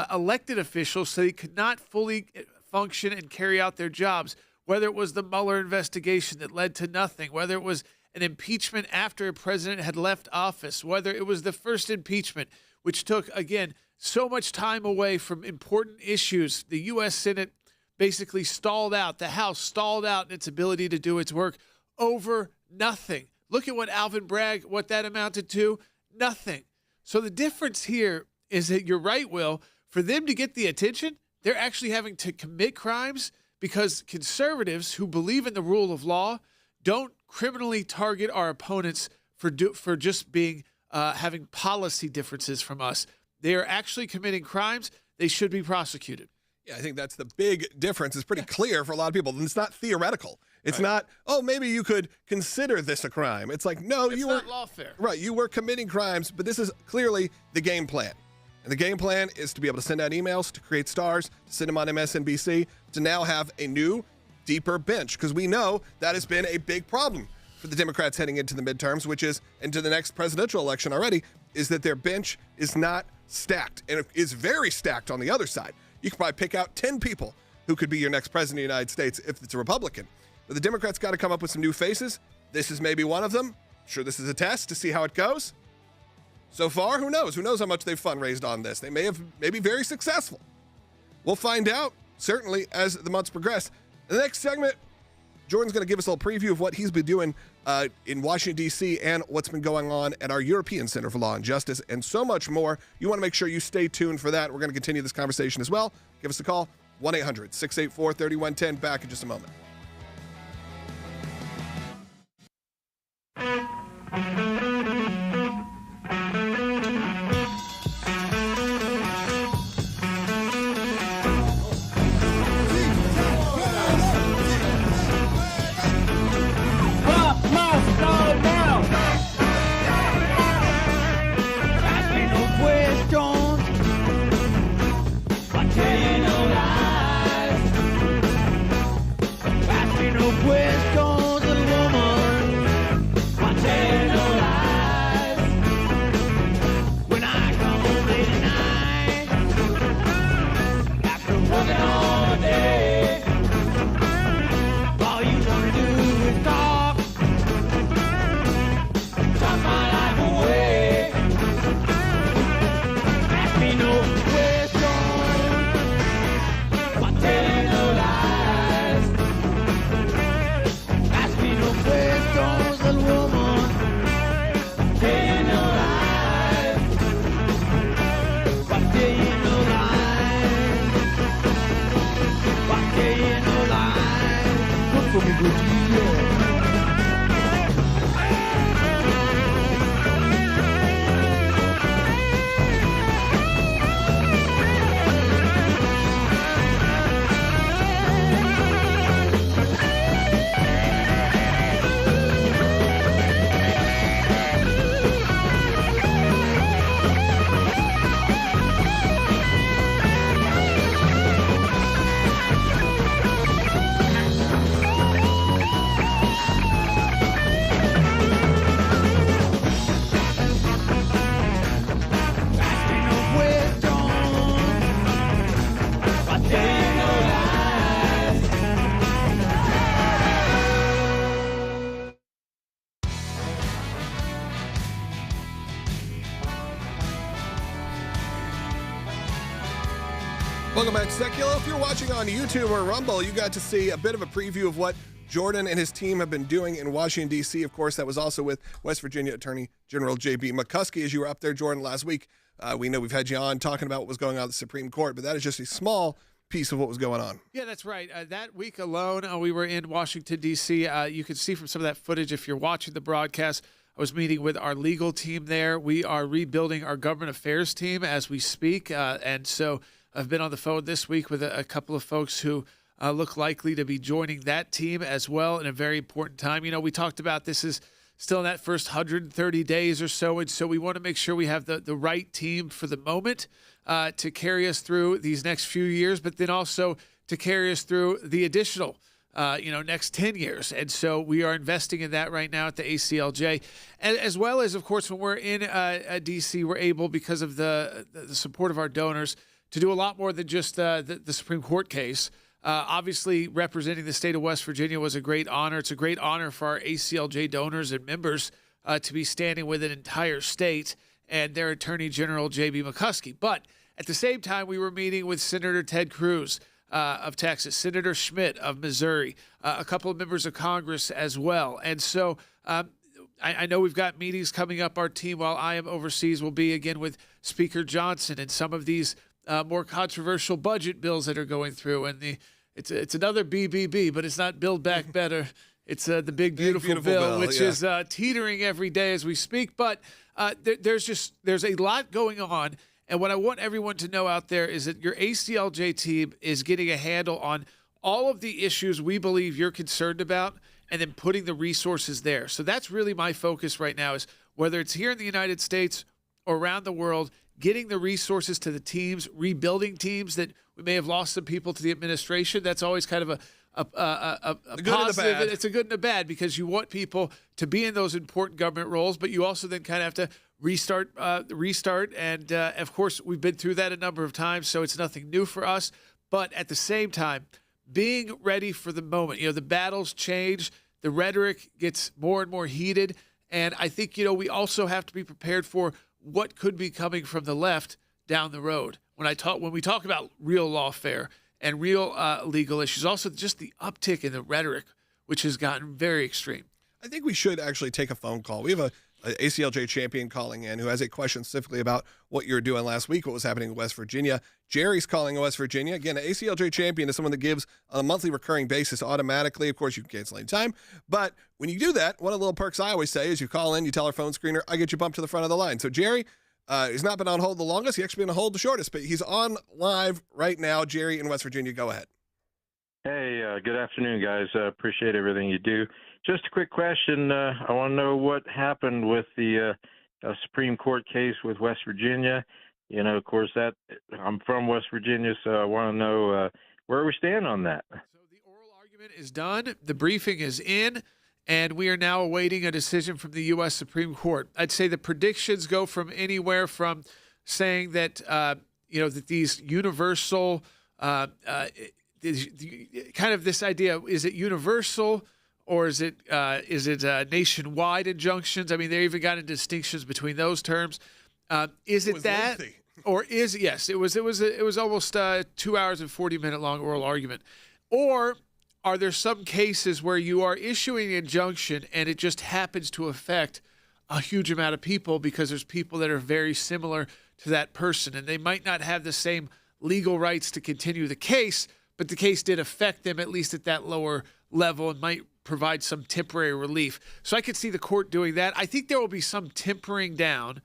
elected officials so they could not fully function and carry out their jobs. Whether it was the Mueller investigation that led to nothing, whether it was an impeachment after a president had left office, whether it was the first impeachment, which took, again, so much time away from important issues. The U.S. Senate basically stalled out. The House stalled out in its ability to do its work over nothing. Look at what Alvin Bragg, what that amounted to, nothing. So the difference here is that you're right, Will, for them to get the attention, they're actually having to commit crimes because conservatives who believe in the rule of law don't criminally target our opponents for just being having policy differences from us. They are actually committing crimes. They should be prosecuted. Yeah, I think that's the big difference. It's pretty clear for a lot of people. It's not theoretical. It's not, maybe you could consider this a crime. It's like, no, it's not lawfare. Right, you were committing crimes, but this is clearly the game plan. And the game plan is to be able to send out emails, to create stars, to send them on MSNBC, to now have a new, deeper bench. Because we know that has been a big problem for the Democrats heading into the midterms, which is into the next presidential election already, is that their bench is not stacked. And it is very stacked on the other side. You could probably pick out 10 people who could be your next president of the United States if it's a Republican. But the Democrats got to come up with some new faces. This is maybe one of them. I'm sure this is a test to see how it goes. So far, who knows? Who knows how much they've fundraised on this? They may be very successful. We'll find out, certainly, as the months progress. In the next segment, Jordan's going to give us a little preview of what he's been doing in Washington, D.C. and what's been going on at our European Center for Law and Justice and so much more. You want to make sure you stay tuned for that. We're going to continue this conversation as well. Give us a call, 1-800-684-3110. Back in just a moment. Welcome back to Sekulow. If you're watching on YouTube or Rumble, you got to see a bit of a preview of what Jordan and his team have been doing in Washington, D.C. Of course, that was also with West Virginia Attorney General J.B. McCuskey. As you were up there, Jordan, last week, we know we've had you on talking about what was going on at the Supreme Court, but that is just a small piece of what was going on. Yeah, that's right. That week alone, we were in Washington, D.C. You can see from some of that footage if you're watching the broadcast. I was meeting with our legal team there. We are rebuilding our government affairs team as we speak, and so I've been on the phone this week with a couple of folks who look likely to be joining that team as well in a very important time. You know, we talked about this is still in that first 130 days or so, and so we want to make sure we have the right team for the moment to carry us through these next few years, but then also to carry us through the additional next 10 years. And so we are investing in that right now at the ACLJ. And as well as, of course, when we're in D.C., we're able, because of the support of our donors, to do a lot more than just the Supreme Court case. Obviously, representing the state of West Virginia was a great honor. It's a great honor for our ACLJ donors and members to be standing with an entire state and their Attorney General, J.B. McCuskey. But at the same time, we were meeting with Senator Ted Cruz of Texas, Senator Schmidt of Missouri, a couple of members of Congress as well. And so I know we've got meetings coming up. Our team, while I am overseas, will be again with Speaker Johnson and some of these more controversial budget bills that are going through. And it's another BBB, but it's not Build Back Better. It's the Big Beautiful Bill, which is teetering every day as we speak. But there's a lot going on. And what I want everyone to know out there is that your ACLJ team is getting a handle on all of the issues we believe you're concerned about and then putting the resources there. So that's really my focus right now, is whether it's here in the United States or around the world, getting the resources to the teams, rebuilding teams that we may have lost some people to the administration. That's always kind of a positive. It's a good and a bad, because you want people to be in those important government roles, but you also then kind of have to restart. And of course, we've been through that a number of times, so it's nothing new for us. But at the same time, being ready for the moment. The battles change, the rhetoric gets more and more heated, and I think, we also have to be prepared for what could be coming from the left down the road. When we talk about real lawfare and real legal issues, also just the uptick in the rhetoric, which has gotten very extreme. I think we should actually take a phone call. We have a ACLJ champion calling in who has a question specifically about what you were doing last week, what was happening in West Virginia. Jerry's calling in West Virginia. Again, an ACLJ champion is someone that gives on a monthly recurring basis automatically. Of course, you can cancel anytime. But when you do that, one of the little perks I always say is you call in, you tell our phone screener, I get you bumped to the front of the line. So Jerry has not been on hold the longest. He's actually been on hold the shortest, but he's on live right now. Jerry in West Virginia, go ahead. Hey, good afternoon, guys. Appreciate everything you do. Just a quick question. I want to know what happened with the Supreme Court case with West Virginia. Of course, I'm from West Virginia, so I want to know where we stand on that. So the oral argument is done. The briefing is in, and we are now awaiting a decision from the U.S. Supreme Court. I'd say the predictions go from anywhere from saying that, that these universal, kind of this idea, is it universal or is it nationwide injunctions? I mean, they even got into distinctions between those terms. Is it that, lengthy. Or is yes? It was almost 2 hours and 40-minute long oral argument. Or are there some cases where you are issuing an injunction and it just happens to affect a huge amount of people because there's people that are very similar to that person, and they might not have the same legal rights to continue the case, but the case did affect them at least at that lower level and might provide some temporary relief. So I could see the court doing that. I think there will be some tempering down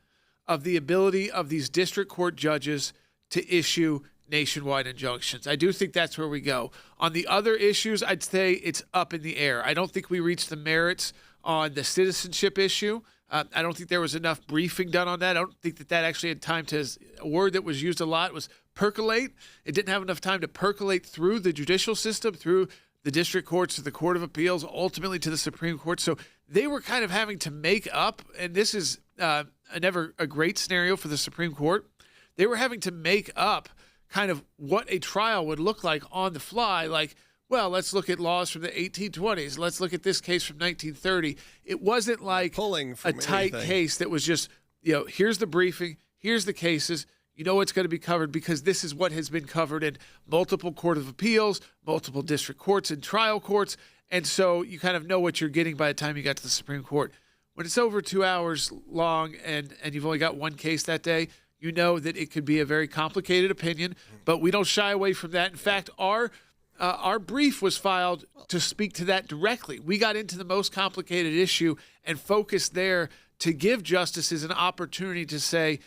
of the ability of these district court judges to issue nationwide injunctions. I do think that's where we go. On the other issues, I'd say it's up in the air. I don't think we reached the merits on the citizenship issue. I don't think there was enough briefing done on that. I don't think that actually had time to, a word that was used a lot was percolate. It didn't have enough time to percolate through the judicial system, through the district courts, to the Court of Appeals, ultimately to the Supreme Court. So they were kind of having to make up, and this is never a great scenario for the Supreme Court. They were having to make up kind of what a trial would look like on the fly, like, well, let's look at laws from the 1820s. Let's look at this case from 1930. It wasn't like a tight case that was just, here's the briefing, here's the cases, you know what's going to be covered because this is what has been covered in multiple Court of Appeals, multiple district courts and trial courts. And so you kind of know what you're getting by the time you got to the Supreme Court. When it's over 2 hours long and you've only got one case that day, you know that it could be a very complicated opinion, but we don't shy away from that. In fact, our brief was filed to speak to that directly. We got into the most complicated issue and focused there to give justices an opportunity to say,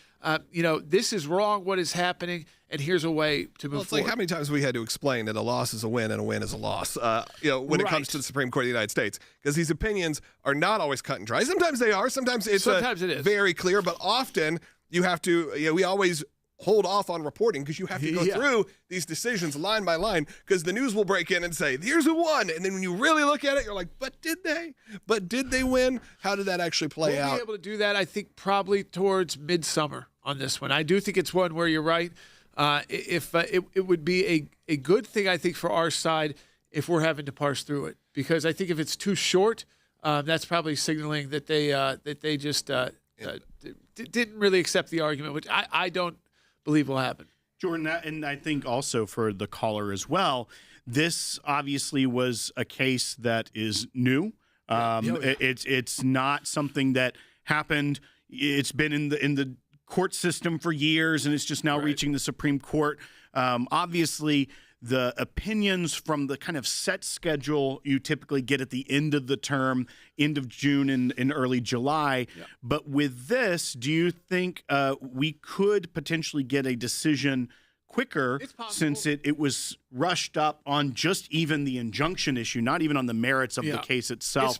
this is wrong, what is happening, and here's a way to move forward. Like how many times we had to explain that a loss is a win and a win is a loss, when it comes to the Supreme Court of the United States, because these opinions are not always cut and dry. Sometimes they are. Sometimes it is very clear, but often you have to, we always hold off on reporting because you have to go through these decisions line by line because the news will break in and say, here's who won. And then when you really look at it, you're like, but did they? But did they win? How did that actually play out? We'll be able to do that, I think, probably towards midsummer on this one. I do think it's one where you're right. It would be a good thing, I think, for our side if we're having to parse through it. Because I think if it's too short, that's probably signaling that they just didn't really accept the argument, which I don't believe will happen. Jordan, and I think also for the caller as well, this obviously was a case that is new. It's not something that happened. It's been in the court system for years, and it's just now reaching the Supreme Court. Obviously, the opinions from the kind of set schedule you typically get at the end of the term, end of June and early July. Yeah. But with this, do you think we could potentially get a decision quicker since it was rushed up on just even the injunction issue, not even on the merits of the case itself?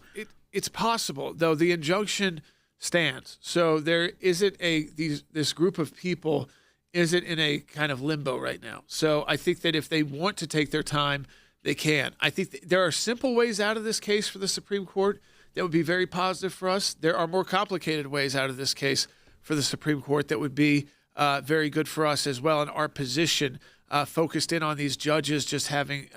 It's possible, though. The injunction stands. So there isn't this group of people isn't in a kind of limbo right now. So I think that if they want to take their time, they can. I think there are simple ways out of this case for the Supreme Court that would be very positive for us. There are more complicated ways out of this case for the Supreme Court that would be very good for us as well. And our position focused in on these judges just having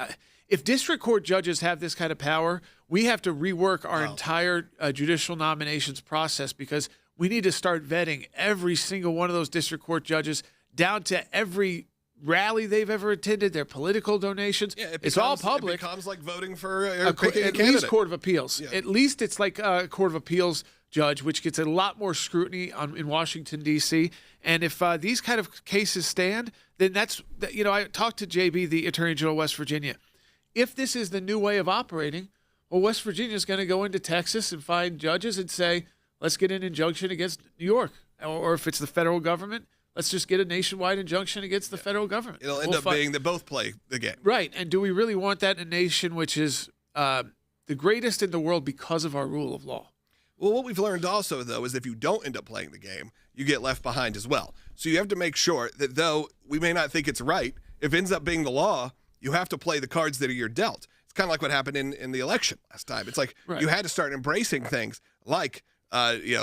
if district court judges have this kind of power, we have to rework our entire judicial nominations process because we need to start vetting every single one of those district court judges down to every rally they've ever attended, their political donations. Yeah, it's all public. It becomes like voting for at least Court of Appeals. Yeah. At least it's like a Court of Appeals judge, which gets a lot more scrutiny in Washington, D.C. And if these kind of cases stand, then I talked to JB, the Attorney General of West Virginia. If this is the new way of operating, well, West Virginia is going to go into Texas and find judges and say, let's get an injunction against New York. Or if it's the federal government, let's just get a nationwide injunction against the federal government. It'll end up being that both play the game. Right. And do we really want that in a nation which is the greatest in the world because of our rule of law? Well, what we've learned also, though, is if you don't end up playing the game, you get left behind as well. So you have to make sure that though we may not think it's right, if it ends up being the law, you have to play the cards that are your dealt. It's kind of like what happened in the election last time. It's like you had to start embracing things like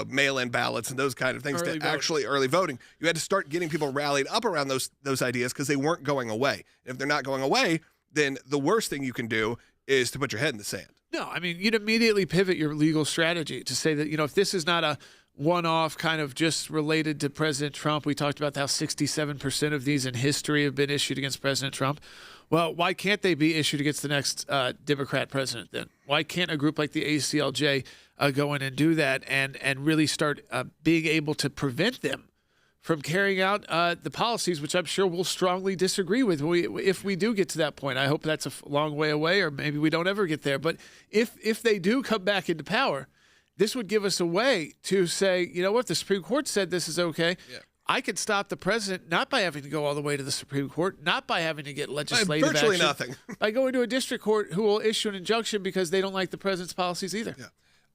mail-in ballots and those kind of things early voting. You had to start getting people rallied up around those ideas because they weren't going away. And if they're not going away, then the worst thing you can do is to put your head in the sand. No, I mean, you'd immediately pivot your legal strategy to say that, if this is not a one-off kind of just related to President Trump, we talked about how 67% of these in history have been issued against President Trump. Well, why can't they be issued against the next Democrat president then? Why can't a group like the ACLJ go in and do that and really start being able to prevent them from carrying out the policies, which I'm sure we'll strongly disagree with if we do get to that point. I hope that's a long way away, or maybe we don't ever get there. But if they do come back into power, this would give us a way to say, you know what, the Supreme Court said this is okay. Yeah. I could stop the president not by having to go all the way to the Supreme Court, not by having to get legislative virtually action, nothing. by going to a district court who will issue an injunction because they don't like the president's policies either. Yeah.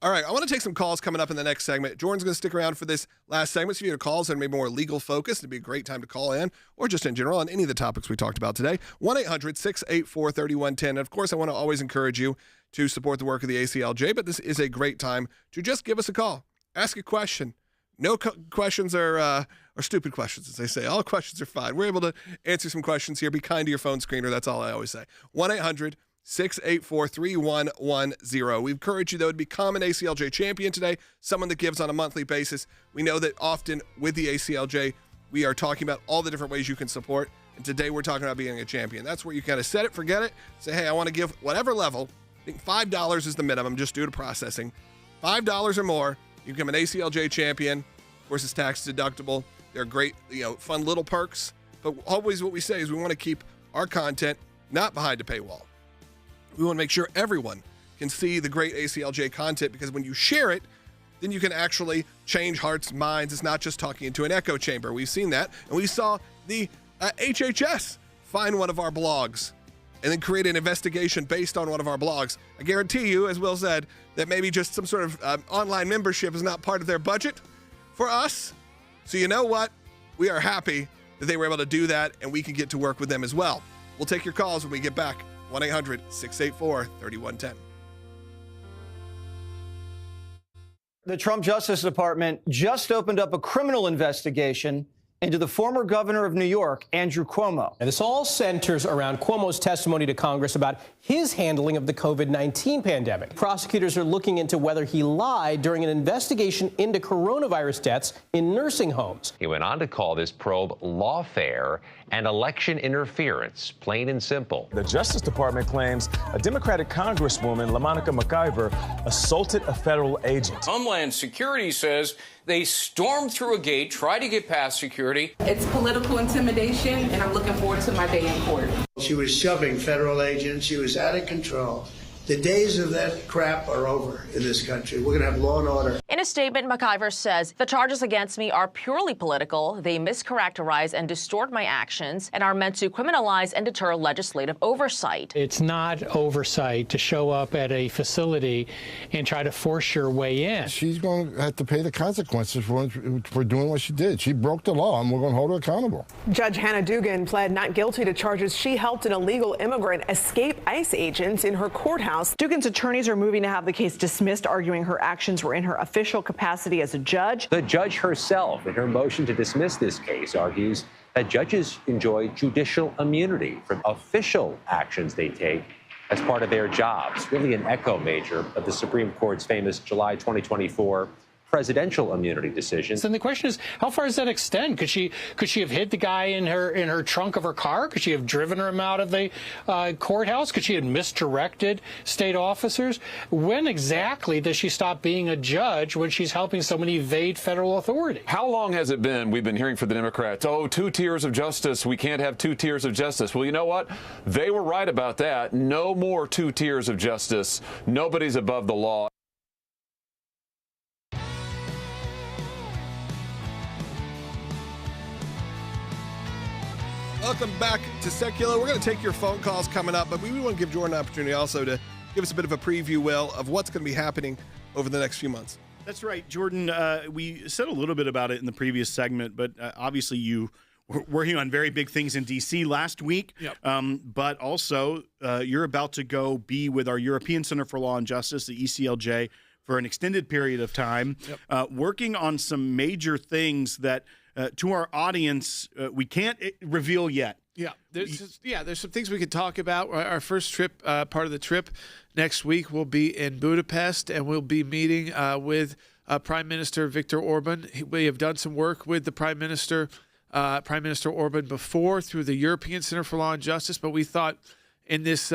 All right, I want to take some calls coming up in the next segment. Jordan's going to stick around for this last segment. So if you have calls that are maybe more legal focused, it'd be a great time to call in, or just in general on any of the topics we talked about today. 1-800-684-3110. And of course, I want to always encourage you to support the work of the ACLJ, but this is a great time to just give us a call. Ask a question. No questions are stupid questions, as they say. All questions are fine. We're able to answer some questions here. Be kind to your phone screener. That's all I always say. 1-800-684-3110. We encourage you, though, to become an ACLJ champion today, someone that gives on a monthly basis. We know that often with the ACLJ, we are talking about all the different ways you can support, and today we're talking about being a champion. That's where you kind of set it, forget it, say, hey, I want to give whatever level. I think $5 is the minimum, just due to processing. $5 or more, you become an ACLJ champion. Of course, it's tax deductible. They're great, fun little perks. But always what we say is we want to keep our content not behind a paywall. We want to make sure everyone can see the great ACLJ content, because when you share it, then you can actually change hearts and minds. It's not just talking into an echo chamber. We've seen that. And we saw the HHS find one of our blogs and then create an investigation based on one of our blogs. I guarantee you, as Will said, that maybe just some sort of online membership is not part of their budget for us. So you know what? We are happy that they were able to do that, and we can get to work with them as well. We'll take your calls when we get back. 1-800-684-3110. The Trump Justice Department just opened up a criminal investigation into the former governor of New York, Andrew Cuomo. And this all centers around Cuomo's testimony to Congress about his handling of the COVID-19 pandemic. Prosecutors are looking into whether he lied during an investigation into coronavirus deaths in nursing homes. He went on to call this probe lawfare and election interference, plain and simple. The Justice Department claims a Democratic Congresswoman, LaMonica McIver, assaulted a federal agent. Homeland Security says they stormed through a gate, tried to get past security. It's political intimidation, and I'm looking forward to my day in court. She was shoving federal agents. She was out of control. The days of that crap are over in this country. We're going to have law and order. In a statement, McIver says, the charges against me are purely political. They mischaracterize and distort my actions and are meant to criminalize and deter legislative oversight. It's not oversight to show up at a facility and try to force your way in. She's going to have to pay the consequences for doing what she did. She broke the law, and we're going to hold her accountable. Judge Hannah Dugan pled not guilty to charges she helped an illegal immigrant escape ICE agents in her courthouse. Dugan's attorneys are moving to have the case dismissed, arguing her actions were in her official capacity as a judge. The judge herself, in her motion to dismiss this case, argues that judges enjoy judicial immunity from official actions they take as part of their jobs, really an echo major of the Supreme Court's famous July 2024 presidential immunity decision. And the question is, how far does that extend? Could she have hid the guy in her trunk of her car? Could she have driven him out of the courthouse? Could she have misdirected state officers? When exactly does she stop being a judge when she's helping someone evade federal authority? How long has it been we've been hearing from the Democrats, oh, 2 tiers of justice, we can't have 2 tiers of justice. Well, you know what? They were right about that. No more 2 tiers of justice. Nobody's above the law. Welcome back to Sekulow. We're going to take your phone calls coming up, but we want to give Jordan an opportunity also to give us a bit of a preview, Will, of what's going to be happening over the next few months. That's right, Jordan. We said a little bit about it in the previous segment, but obviously you were working on very big things in D.C. last week. Yep. But also you're about to go be with our European Center for Law and Justice, the ECLJ, for an extended period of time, working on some major things that to our audience we can't reveal yet. Yeah, there's some things we could talk about. Our first trip, part of the trip next week, will be in Budapest, and we'll be meeting with Prime Minister Viktor Orban. We have done some work with the Prime Minister Orban before through the European Center for Law and Justice, but we thought in this,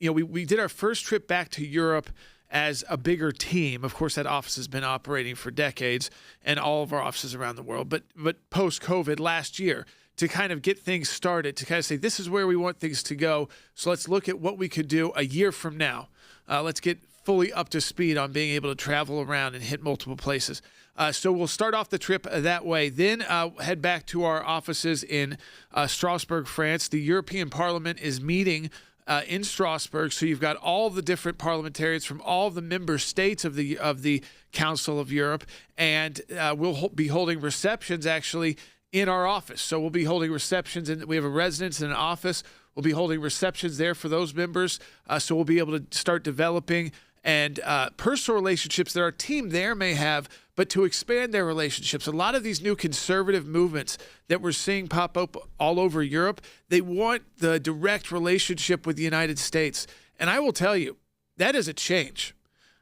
we did our first trip back to Europe as a bigger team. Of course, that office has been operating for decades, and all of our offices around the world. But post-COVID last year, to kind of get things started, to kind of say, this is where we want things to go. So let's look at what we could do a year from now. Let's get fully up to speed on being able to travel around and hit multiple places. So we'll start off the trip that way. Then head back to our offices in Strasbourg, France. The European Parliament is meeting in Strasbourg. So you've got all the different parliamentarians from all the member states of the Council of Europe. And we'll be holding receptions actually in our office. So we'll be holding receptions, and we have a residence and an office. We'll be holding receptions there for those members. So we'll be able to start developing and personal relationships that our team there may have, but to expand their relationships. A lot of these new conservative movements that we're seeing pop up all over Europe, they want the direct relationship with the United States. And I will tell you, that is a change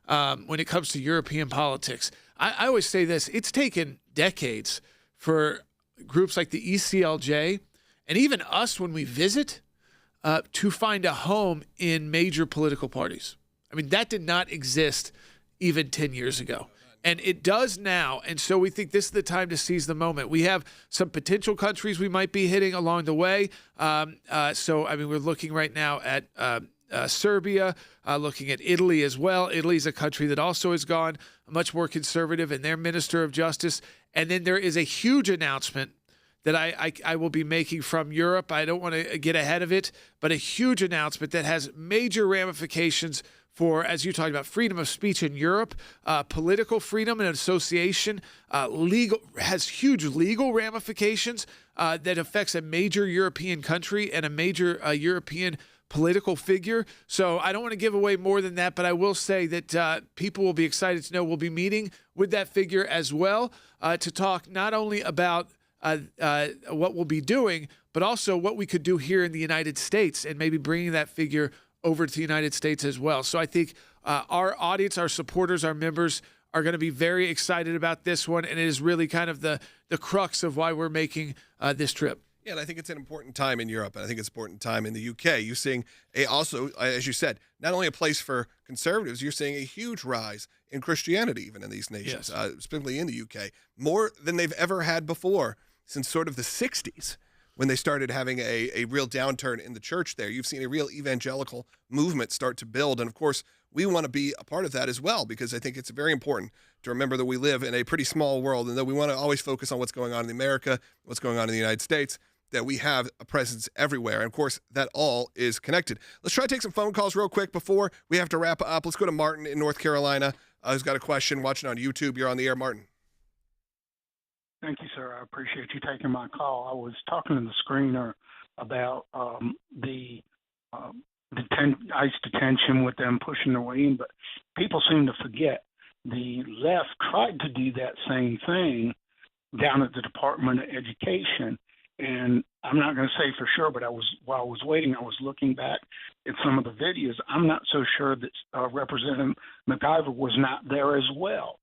when it comes to European politics. I always say this, it's taken decades for groups like the ACLJ and even us when we visit to find a home in major political parties. I mean, that did not exist even 10 years ago. And it does now. And so we think this is the time to seize the moment. We have some potential countries we might be hitting along the way. So, I mean, we're looking right now at Serbia, looking at Italy as well. Italy is a country that also has gone much more conservative in their Minister of Justice. And then there is a huge announcement that I will be making from Europe. I don't want to get ahead of it, but a huge announcement that has major ramifications for, as you talked about, freedom of speech in Europe, political freedom and association, has huge legal ramifications that affects a major European country and a major European political figure. So I don't want to give away more than that, but I will say that people will be excited to know we'll be meeting with that figure as well to talk not only about what we'll be doing, but also what we could do here in the United States and maybe bringing that figure over to the United States as well. So I think our audience, our supporters, our members are going to be very excited about this one, and it is really kind of the crux of why we're making this trip. Yeah, and I think it's an important time in Europe, and I think it's an important time in the UK. You're seeing also, as you said, not only a place for conservatives, you're seeing a huge rise in Christianity even in these nations, yes. Specifically in the UK, more than they've ever had before since sort of the 60s. When they started having a real downturn in the church there. You've seen a real evangelical movement start to build. And of course, we want to be a part of that as well, because I think it's very important to remember that we live in a pretty small world and that we want to always focus on what's going on in America, what's going on in the United States, that we have a presence everywhere. And of course, that all is connected. Let's try to take some phone calls real quick before we have to wrap up. Let's go to Martin in North Carolina, who's got a question watching on YouTube. You're on the air, Martin. Thank you, sir. I appreciate you taking my call. I was talking to the screener about the ICE detention with them pushing their way in, but people seem to forget the left tried to do that same thing down at the Department of Education. And I'm not going to say for sure, but while I was waiting, I was looking back at some of the videos. I'm not so sure that Representative McIver was not there as well.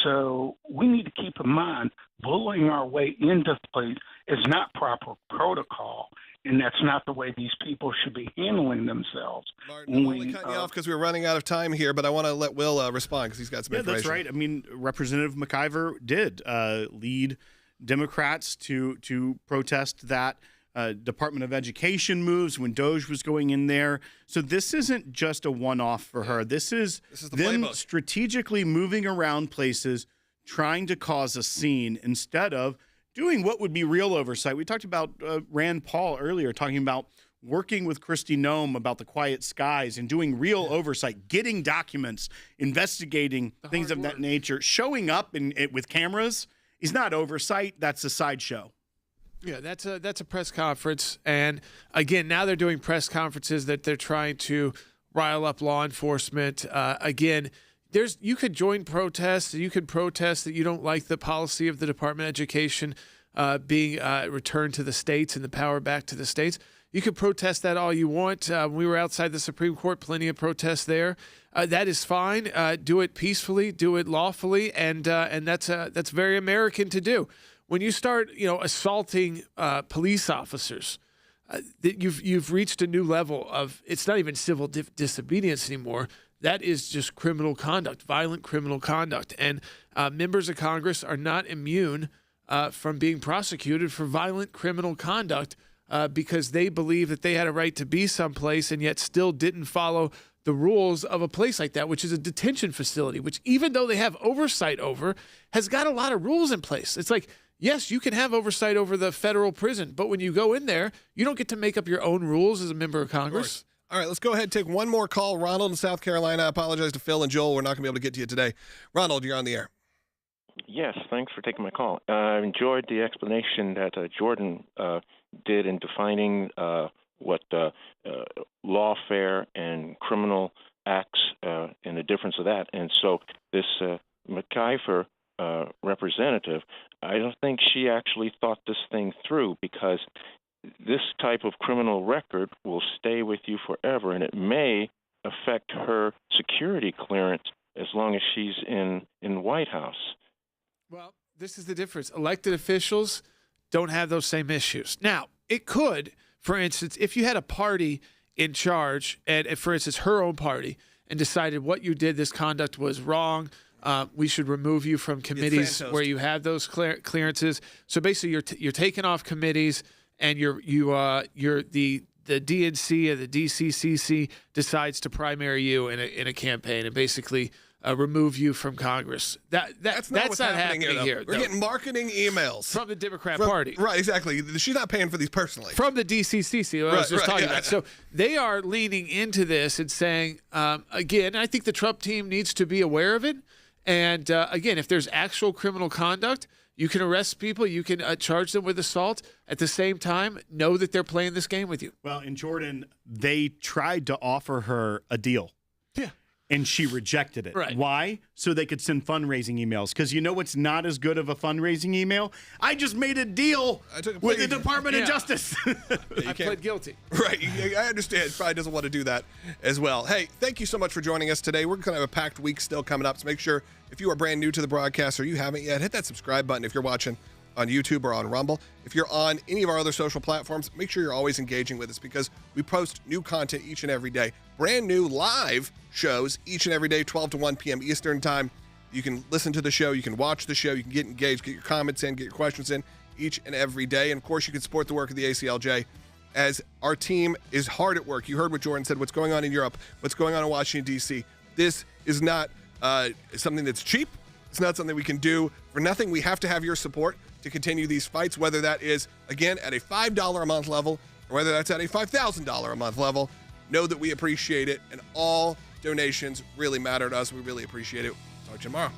So we need to keep in mind bullying our way into the place is not proper protocol, and that's not the way these people should be handling themselves. Martin, I'm only cutting you off because we're running out of time here, but I want to let Will respond because he's got some information. Yeah, that's right. I mean, Representative McIver did lead Democrats to protest that Department of Education moves when Doge was going in there. So this isn't just a one-off for her. This is the them playbook. Strategically moving around places, trying to cause a scene instead of doing what would be real oversight. We talked about Rand Paul earlier, talking about working with Kristi Noem about the quiet skies and doing real oversight, getting documents, investigating things of that nature. Showing up with cameras is not oversight. That's a sideshow. Yeah, that's a press conference. And again, now they're doing press conferences that they're trying to rile up law enforcement. Again, you could join protests. You could protest that you don't like the policy of the Department of Education being returned to the states and the power back to the states. You could protest that all you want. We were outside the Supreme Court, plenty of protests there. That is fine. Do it peacefully, do it lawfully, and that's very American to do. When you start, assaulting police officers, you've reached a new level of. It's not even civil disobedience anymore. that is just criminal conduct, violent criminal conduct. And members of Congress are not immune from being prosecuted for violent criminal conduct because they believe that they had a right to be someplace and yet still didn't follow the rules of a place like that, which is a detention facility, which even though they have oversight over, has got a lot of rules in place. It's like, yes, you can have oversight over the federal prison, but when you go in there, you don't get to make up your own rules as a member of Congress. All right, let's go ahead and take one more call. Ronald in South Carolina. I apologize to Phil and Joel. We're not going to be able to get to you today. Ronald, you're on the air. Yes, thanks for taking my call. I enjoyed the explanation that Jordan did in defining what lawfare and criminal acts and the difference of that. And so this McIver representative, I don't think she actually thought this thing through, because this type of criminal record will stay with you forever, and it may affect her security clearance as long as she's in the White House. Well, this is the difference. Elected officials don't have those same issues. Now, it could, for instance, if you had a party in charge, and for instance, her own party, and decided what you did, this conduct was wrong, we should remove you from committees where you have those clearances. So basically, you're taken off committees, and you're the DNC or the DCCC decides to primary you in a campaign and basically remove you from Congress. That's not happening here. We're getting marketing emails from the Democrat Party. Right, exactly. She's not paying for these personally. From the DCCC, I was just talking about. So they are leaning into this and saying, again, I think the Trump team needs to be aware of it. And again, if there's actual criminal conduct, you can arrest people. You can charge them with assault. At the same time, know that they're playing this game with you. Well, in Jordan, they tried to offer her a deal. Yeah. And she rejected it. Right. Why? So they could send fundraising emails. Because you know what's not as good of a fundraising email? I just made a deal with the Department of Justice. I pled guilty. Right. I understand. Probably doesn't want to do that as well. Hey, thank you so much for joining us today. We're going to have a packed week still coming up. So make sure, if you are brand new to the broadcast or you haven't yet, hit that subscribe button if you're watching on YouTube or on Rumble. If you're on any of our other social platforms, make sure you're always engaging with us, because we post new content each and every day. Brand new live shows each and every day, 12 to 1 p.m. Eastern time. You can listen to the show. You can watch the show. You can get engaged, get your comments in, get your questions in each and every day. And, of course, you can support the work of the ACLJ, as our team is hard at work. You heard what Jordan said, what's going on in Europe, what's going on in Washington, D.C. This is not something that's cheap. It's not something we can do for nothing. We have to have your support to continue these fights, whether that is, again, at a $5 a month level or whether that's at a $5,000 a month level. Know that we appreciate it, and all donations really matter to us. We really appreciate it. Talk to you tomorrow.